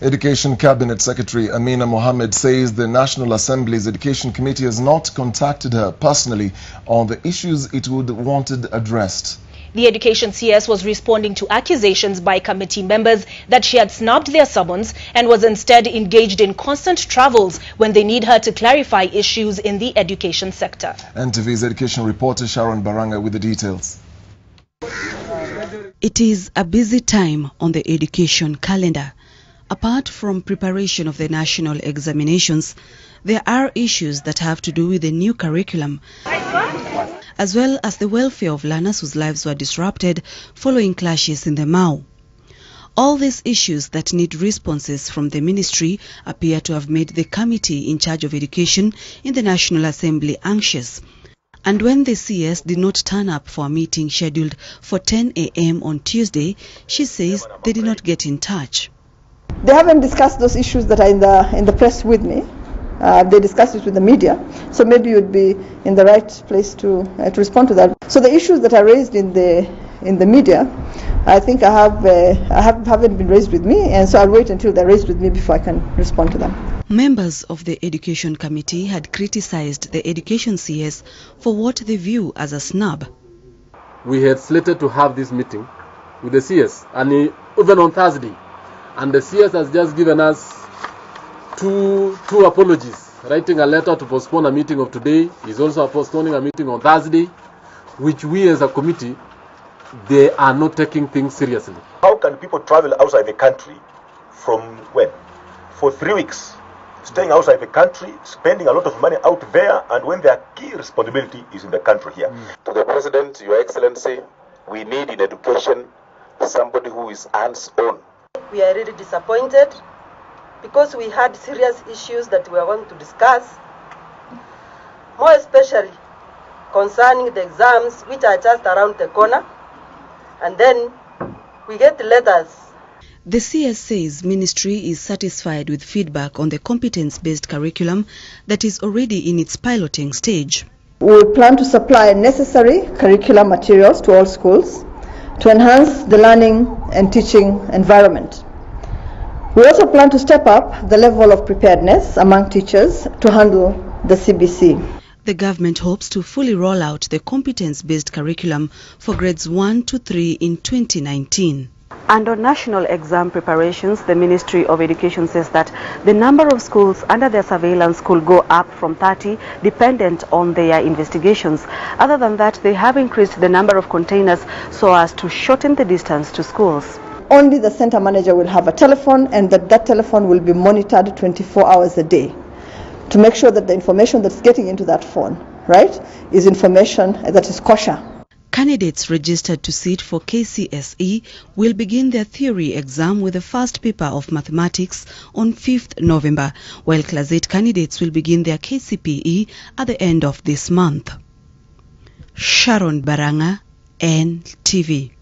Education Cabinet Secretary Amina Mohammed says the National Assembly's Education Committee has not contacted her personally on the issues it would wanted addressed. The Education CS was responding to accusations by committee members that she had snubbed their summons and was instead engaged in constant travels when they need her to clarify issues in the education sector. NTV's education reporter Sharon Baranga with the details. It is a busy time on the education calendar. Apart from preparation of the national examinations, there are issues that have to do with the new curriculum, as well as the welfare of learners whose lives were disrupted following clashes in the Mau. All these issues that need responses from the ministry appear to have made the committee in charge of education in the National Assembly anxious. And when the CS did not turn up for a meeting scheduled for 10 a.m. on Tuesday, she says they did not get in touch. They haven't discussed those issues that are in the press with me. They discussed it with the media, so maybe you'd be in the right place to respond to that. So the issues that are raised in the media, I think haven't been raised with me, and so I'll wait until they're raised with me before I can respond to them. Members of the Education Committee had criticized the Education CS for what they view as a snub. We had slated to have this meeting with the CS, and even on Thursday, and the CS has just given us two apologies, writing a letter to postpone a meeting of today. He's also postponing a meeting on Thursday, which we as a committee, they are not taking things seriously. How can people travel outside the country from when? For 3 weeks, staying outside the country, spending a lot of money out there, and when their key responsibility is in the country here. To the President, Your Excellency, we need in education somebody who is hands-on. We are really disappointed because we had serious issues that we are going to discuss, more especially concerning the exams which are just around the corner, and then we get letters. The CS says ministry is satisfied with feedback on the competence-based curriculum that is already in its piloting stage. We plan to supply necessary curriculum materials to all schools to enhance the learning and teaching environment. We also plan to step up the level of preparedness among teachers to handle the CBC. The government hopes to fully roll out the competence-based curriculum for grades 1 to 3 in 2019. And on national exam preparations, the Ministry of Education says that the number of schools under their surveillance could go up from 30, dependent on their investigations. Other than that, they have increased the number of containers so as to shorten the distance to schools. Only the center manager will have a telephone, and that telephone will be monitored 24 hours a day to make sure that the information that's getting into that phone, right, is information that is kosher. Candidates registered to sit for KCSE will begin their theory exam with the first paper of mathematics on 5th November, while Class 8 candidates will begin their KCPE at the end of this month. Sharon Baranga, NTV.